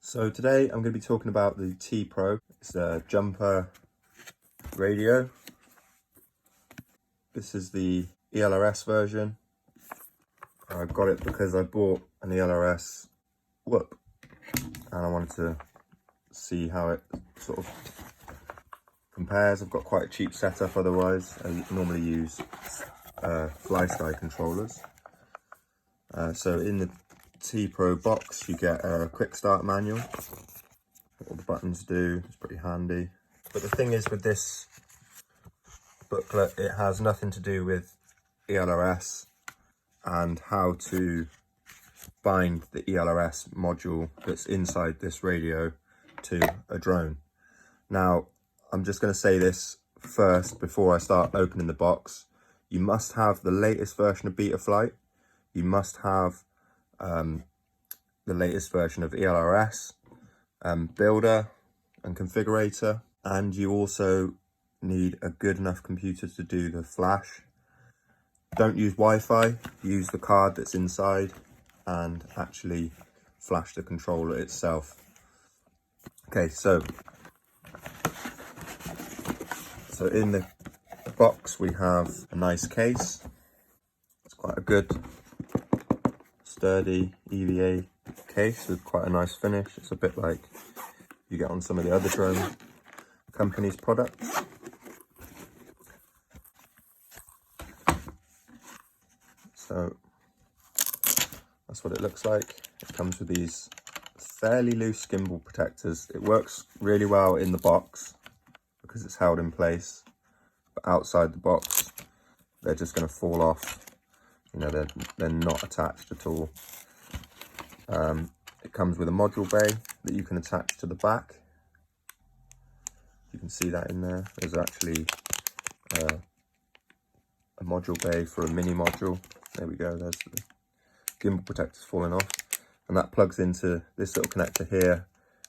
So today I'm going to be talking about the T Pro. It's a jumper radio. This is the elrs version. I got it because I bought an elrs whoop and I wanted to see how it sort of compares. I've got quite a cheap setup otherwise. I normally use fly sky controllers. So in the T Pro box you get a quick start manual. What all the buttons do, it's pretty handy. But the thing is with this booklet, it has nothing to do with elrs and how to bind the elrs module that's inside this radio to a drone. Now, I'm just going to say this first before I start opening the box. You must have the latest version of Betaflight. You must have the latest version of elrs builder and configurator, and you also need a good enough computer to do the flash. Don't use Wi-Fi, use the card that's inside and actually flash the controller itself. Okay, so in the box we have a nice case. It's quite a good sturdy EVA case with quite a nice finish. It's a bit like you get on some of the other drone companies' products. So that's what it looks like. It comes with these fairly loose gimbal protectors. It works really well in the box because it's held in place, but outside the box they're just going to fall off. You know, they're not attached at all. It comes with a module bay that you can attach to the back. You can see that in there. There's actually a module bay for a mini module. There we go, there's the gimbal protectors falling off. And that plugs into this little connector here,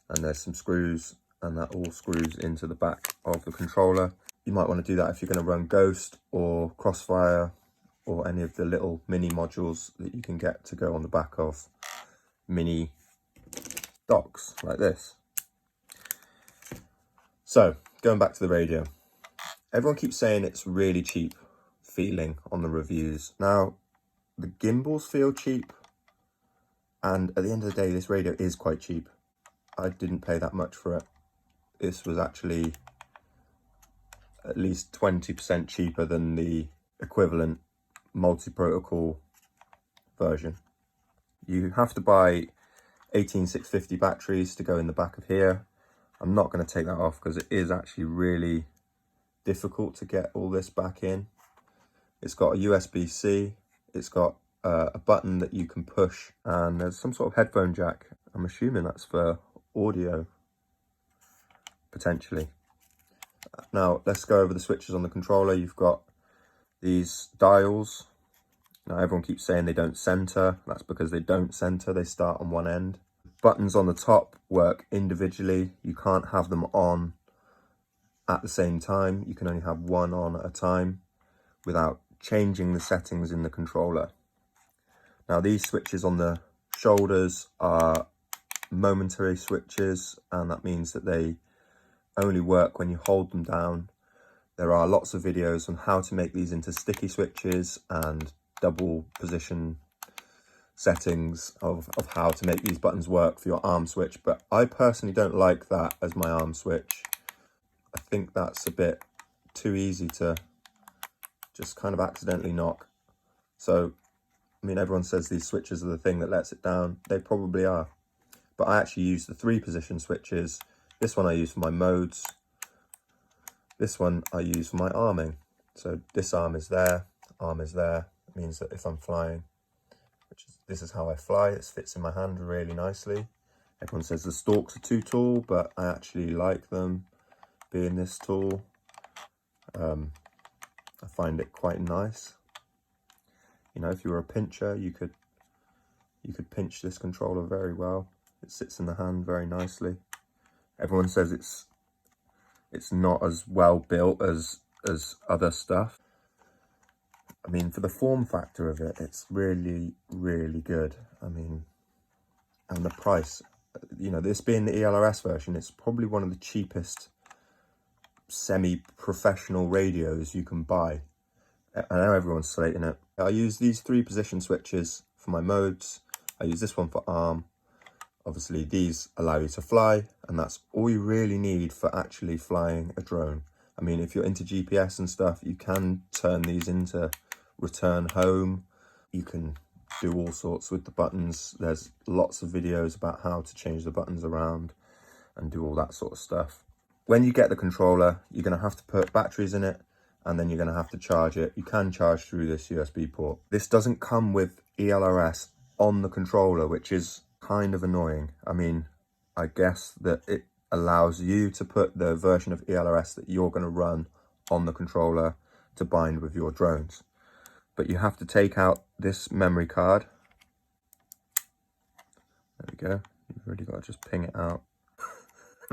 and there's some screws, and that all screws into the back of the controller. You might want to do that if you're going to run Ghost or Crossfire or any of the little mini modules that you can get to go on the back of mini docks like this. So, going back to the radio. Everyone keeps saying it's really cheap feeling on the reviews. Now, the gimbals feel cheap, and at the end of the day, this radio is quite cheap. I didn't pay that much for it. This was actually at least 20% cheaper than the equivalent multi-protocol version. You have to buy 18650 batteries to go in the back of here. I'm not going to take that off because it is actually really difficult to get all this back in. It's got a USB-C, it's got a button that you can push, and there's some sort of headphone jack. I'm assuming that's for audio, potentially. Now, let's go over the switches on the controller. You've got these dials. Now, everyone keeps saying they don't center. That's because they don't center, they start on one end. Buttons on the top work individually. You can't have them on at the same time. You can only have one on at a time without changing the settings in the controller. Now, these switches on the shoulders are momentary switches, and that means that they only work when you hold them down. There are lots of videos on how to make these into sticky switches and double position settings of how to make these buttons work for your arm switch, but I personally don't like that as my arm switch. I think that's a bit too easy to just kind of accidentally knock. So, I mean, everyone says these switches are the thing that lets it down. They probably are. But I actually use the 3-position switches. This one I use for my modes. This one I use for my arming. So this arm is there, arm is there. It means that if I'm flying, this is how I fly. It fits in my hand really nicely. Everyone says the stalks are too tall, but I actually like them being this tall. I find it quite nice. You know, if you were a pincher, you could pinch this controller very well. It sits in the hand very nicely. Everyone says it's not as well built as other stuff. I mean, for the form factor of it, it's really, really good. I mean, and the price, you know, this being the ELRS version, it's probably one of the cheapest semi-professional radios you can buy. I know everyone's slating it. I use these 3 position switches for my modes. I use this one for arm. Obviously these allow you to fly, and that's all you really need for actually flying a drone. I mean, if you're into GPS and stuff, you can turn these into return home. You can do all sorts with the buttons. There's lots of videos about how to change the buttons around and do all that sort of stuff. When you get the controller, you're going to have to put batteries in it, and then you're going to have to charge it. You can charge through this USB port. This doesn't come with ELRS on the controller, which is kind of annoying. I mean, I guess that it allows you to put the version of ELRS that you're going to run on the controller to bind with your drones. But you have to take out this memory card. There we go. You've really got to just ping it out.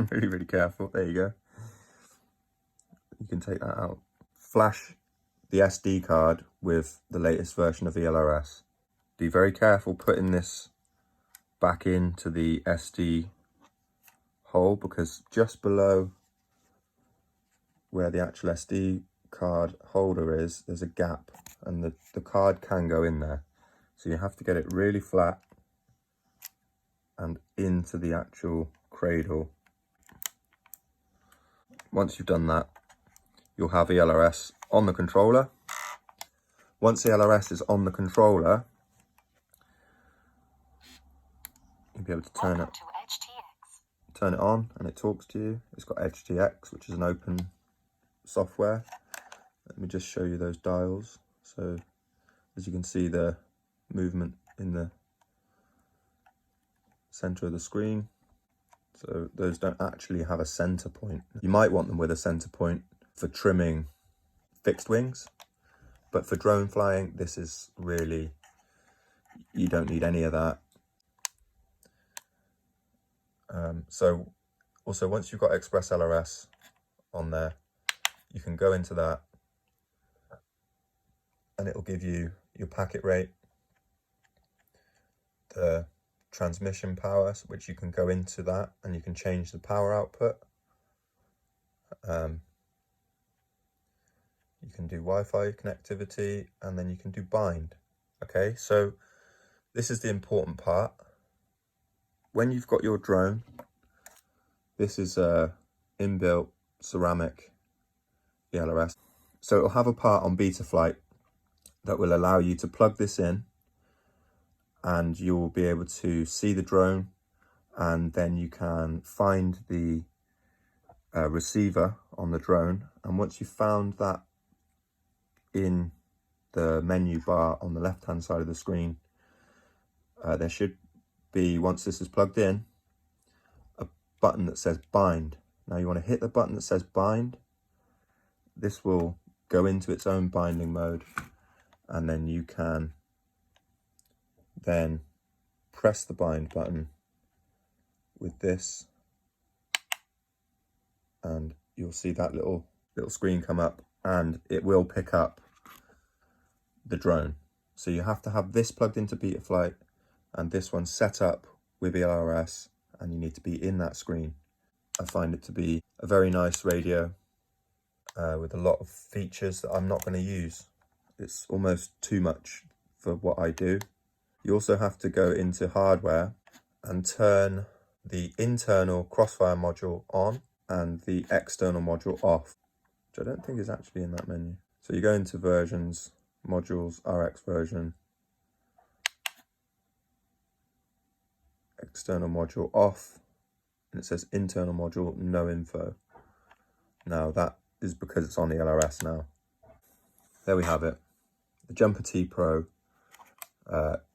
Really, really careful. There you go. You can take that out. Flash the SD card with the latest version of ELRS. Be very careful putting this back into the SD hole, because just below where the actual SD card holder is, there's a gap, and the card can go in there. So you have to get it really flat and into the actual cradle. Once you've done that, you'll have ELRS on the controller. Once ELRS is on the controller, you'll be able to turn it on, and it talks to you. It's got HTX, which is an open software. Let me just show you those dials. So as you can see, the movement in the center of the screen. So those don't actually have a center point. You might want them with a center point for trimming fixed wings, but for drone flying, this is really, you don't need any of that. So also, once you've got Express LRS on there, you can go into that and it'll give you your packet rate, the transmission power, which you can go into that and you can change the power output. You can do Wi-Fi connectivity, and then you can do bind. Okay, so this is the important part. When you've got your drone, this is a inbuilt ceramic ELRS. So it'll have a part on Betaflight that will allow you to plug this in, and you'll be able to see the drone, and then you can find the receiver on the drone. And once you've found that in the menu bar on the left hand side of the screen, there should be, once this is plugged in, a button that says bind. Now you want to hit the button that says bind. This will go into its own binding mode, and then you can then press the bind button with this, and you'll see that little screen come up, and it will pick up the drone. So you have to have this plugged into Betaflight and this one set up with ELRS, and you need to be in that screen. I find it to be a very nice radio with a lot of features that I'm not going to use. It's almost too much for what I do. You also have to go into hardware and turn the internal crossfire module on and the external module off, which I don't think is actually in that menu. So you go into versions, modules, RX version, external module off, and it says internal module, no info. Now that is because it's on the ELRS now. There we have it, the Jumper T Pro.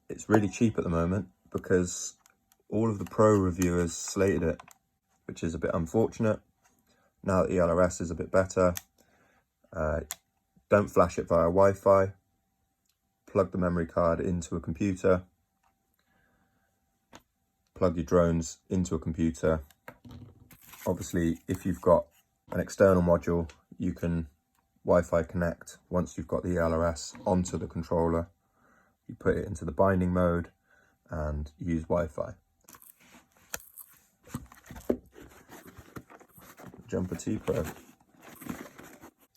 It's really cheap at the moment because all of the pro reviewers slated it, which is a bit unfortunate. Now that the ELRS is a bit better, don't flash it via Wi-Fi. Plug the memory card into a computer. Plug your drones into a computer. Obviously, if you've got an external module, you can Wi-Fi connect once you've got the ELRS onto the controller. You put it into the binding mode and use Wi-Fi. Jumper T Pro.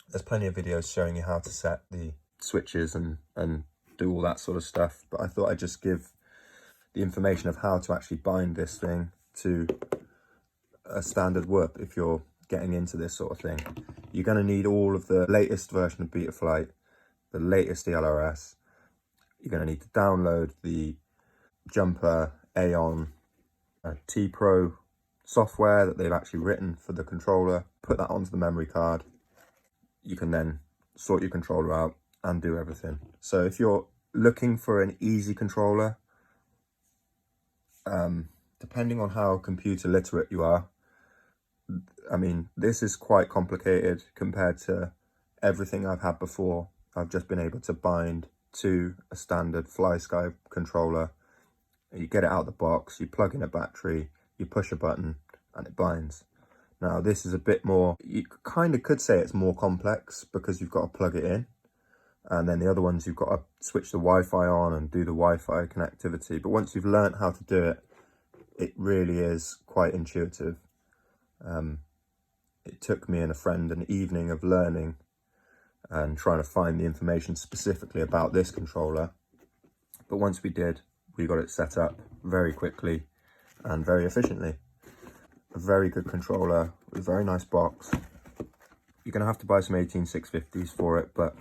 There's plenty of videos showing you how to set the switches and do all that sort of stuff, but I thought I'd just give the information of how to actually bind this thing to a standard whoop if you're getting into this sort of thing. You're going to need all of the latest version of Betaflight, the latest elrs. You're going to need to download the Jumper Aeon T Pro software that they've actually written for the controller, put that onto the memory card. You can then sort your controller out and do everything. So if you're looking for an easy controller, depending on how computer literate you are, I mean, this is quite complicated compared to everything I've had before. I've just been able to bind to a standard FlySky controller. You get it out of the box, you plug in a battery, you push a button and it binds. Now this is a bit more, you kind of could say it's more complex because you've got to plug it in. And then the other ones, you've got to switch the Wi-Fi on and do the Wi-Fi connectivity. But once you've learned how to do it, it really is quite intuitive. It took me and a friend an evening of learning and trying to find the information specifically about this controller. But once we did, we got it set up very quickly and very efficiently. A very good controller with a very nice box. You're going to have to buy some 18650s for it, but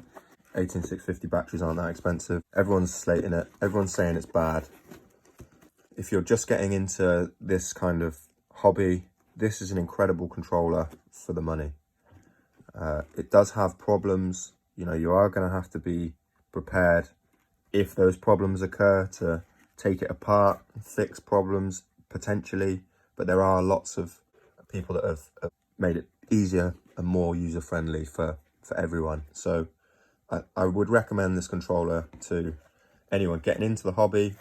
18650 batteries aren't that expensive. Everyone's slating it. Everyone's saying it's bad. If you're just getting into this kind of hobby, this is an incredible controller for the money. It does have problems. You know, you are going to have to be prepared if those problems occur to take it apart and fix problems potentially. But there are lots of people that have made it easier and more user-friendly for everyone. So I would recommend this controller to anyone getting into the hobby,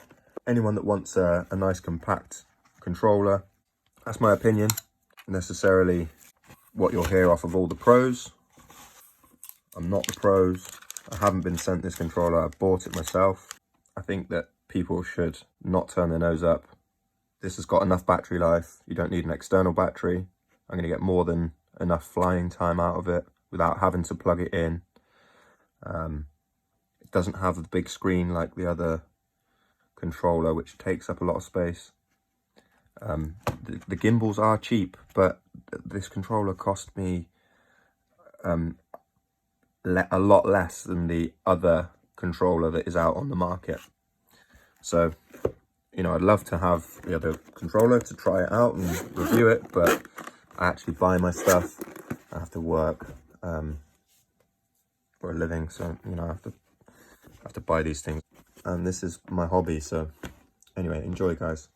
anyone that wants a nice compact controller. That's my opinion. Necessarily what you'll hear off of all the pros. I'm not the pros. I haven't been sent this controller. I bought it myself. I think that people should not turn their nose up. This has got enough battery life. You don't need an external battery. I'm going to get more than enough flying time out of it without having to plug it in. It doesn't have the big screen like the other controller, which takes up a lot of space. The gimbals are cheap, but this controller cost me a lot less than the other controller that is out on the market. So, you know, I'd love to have the other controller to try it out and review it, but I actually buy my stuff. I have to work for a living, so, you know, I have to buy these things. And this is my hobby, so anyway, enjoy, guys.